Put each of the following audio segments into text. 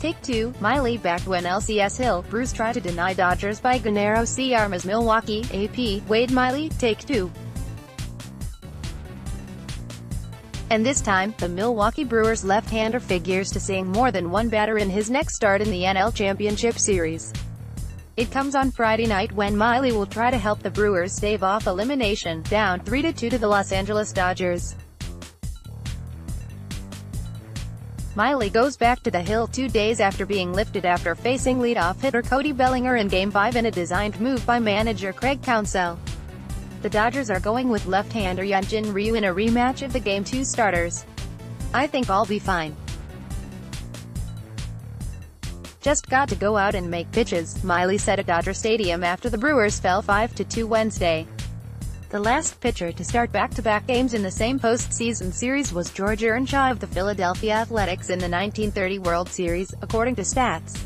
Take 2, Miley back to NLCS Hill, Brews try to deny Dodgers by GENARO C. ARMAS Milwaukee, AP, Weei Miley, take 2. And this time, the Milwaukee Brewers left-hander figures to seeing more than one batter in his next start in the NL Championship Series. It comes on Friday night when Miley will try to help the Brewers stave off elimination, down 3-2 to the Los Angeles Dodgers. Miley goes back to the hill 2 days after being lifted after facing leadoff hitter Cody Bellinger in Game 5 in a designed move by manager Craig Counsell. The Dodgers are going with left-hander Hyun-Jin Ryu in a rematch of the Game 2 starters. "I think I'll be fine. Just got to go out and make pitches," Miley said at Dodger Stadium after the Brewers fell 5-2 Wednesday. The last pitcher to start back-to-back games in the same postseason series was George Earnshaw of the Philadelphia Athletics in the 1930 World Series, according to stats.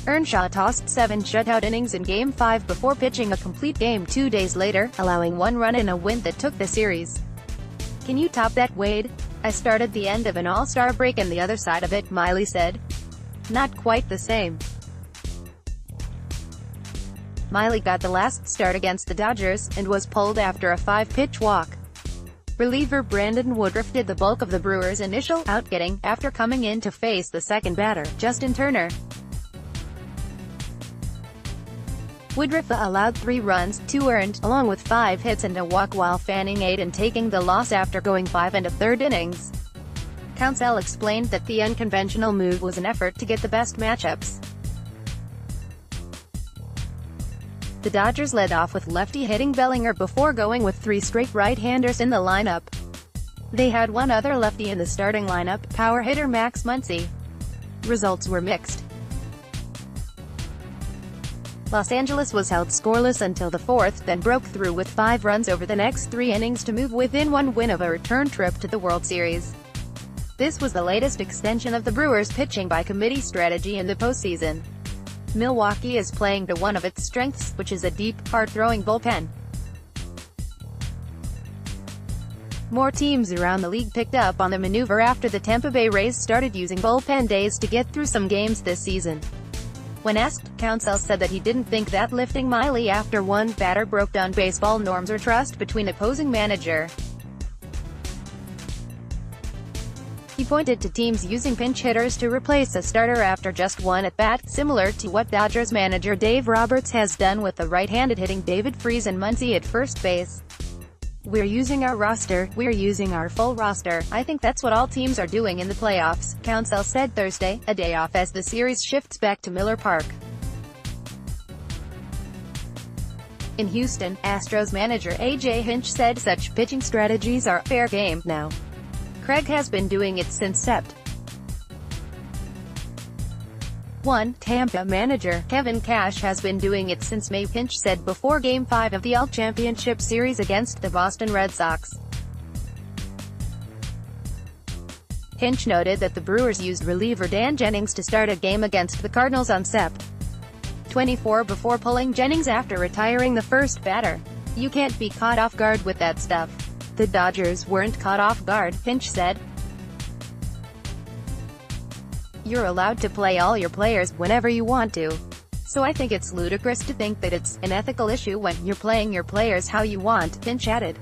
Earnshaw tossed 7 shutout innings in Game 5 before pitching a complete game 2 days later, allowing 1 run in a win that took the series. "Can you top that, Wade? I started the end of an all-star break and the other side of it," Miley said. "Not quite the same." Miley got the last start against the Dodgers, and was pulled after a 5-pitch walk. Reliever Brandon Woodruff did the bulk of the Brewers' initial outgetting, after coming in to face the second batter, Justin Turner. Woodruff allowed 3 runs, 2 earned, along with 5 hits and a walk while fanning 8 and taking the loss after going 5 1/3 innings. Counsell explained that the unconventional move was an effort to get the best matchups. The Dodgers led off with lefty-hitting Bellinger before going with 3 straight right-handers in the lineup. They had one other lefty in the starting lineup, power hitter Max Muncy. Results were mixed. Los Angeles was held scoreless until the 4th, then broke through with 5 runs over the next 3 innings to move within 1 win of a return trip to the World Series. This was the latest extension of the Brewers' pitching-by-committee strategy in the postseason. Milwaukee is playing to one of its strengths, which is a deep, hard-throwing bullpen. More teams around the league picked up on the maneuver after the Tampa Bay Rays started using bullpen days to get through some games this season. When asked, Counsell said that he didn't think that lifting Miley after one batter broke down baseball norms or trust between opposing manager. He pointed to teams using pinch hitters to replace a starter after just one at-bat, similar to what Dodgers manager Dave Roberts has done with the right-handed hitting David Freese and Muncy at first base. "We're using our roster, we're using our full roster. I think that's what all teams are doing in the playoffs," Counsell said Thursday, a day off as the series shifts back to Miller Park. In Houston, Astros manager A.J. Hinch said such pitching strategies are fair game now. Craig has been doing it since Sept. 1. Tampa manager Kevin Cash has been doing it since May, Hinch said before Game 5 of the AL Championship Series against the Boston Red Sox. Hinch noted that the Brewers used reliever Dan Jennings to start a game against the Cardinals on Sept. 24 before pulling Jennings after retiring the first batter. "You can't be caught off guard with that stuff." The Dodgers weren't caught off guard, Hinch said. "You're allowed to play all your players whenever you want to. So I think it's ludicrous to think that it's an ethical issue when you're playing your players how you want," Hinch added.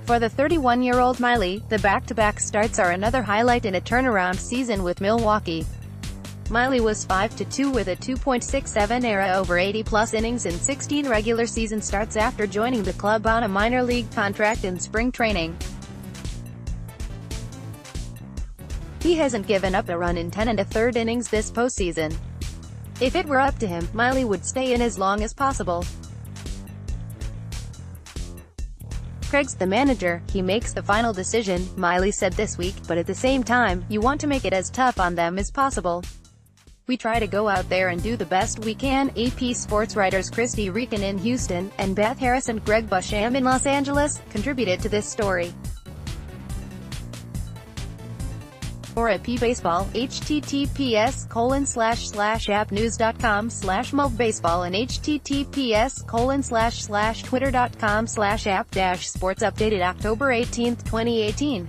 For the 31-year-old Miley, the back-to-back starts are another highlight in a turnaround season with Milwaukee. Miley was 5-2 with a 2.67 ERA over 80-plus innings in 16 regular season starts after joining the club on a minor league contract in spring training. He hasn't given up a run in 10 1/3 innings this postseason. "If it were up to him, Miley would stay in as long as possible. Craig's the manager, he makes the final decision," Miley said this week, "but at the same time, you want to make it as tough on them as possible. We try to go out there and do the best we can." AP sports writers Christy Regan in Houston, and Beth Harris and Greg Busham in Los Angeles, contributed to this story. 4AP Baseball, https://appnews.com/mulvbaseball and https://twitter.com/app-sports updated October 18, 2018.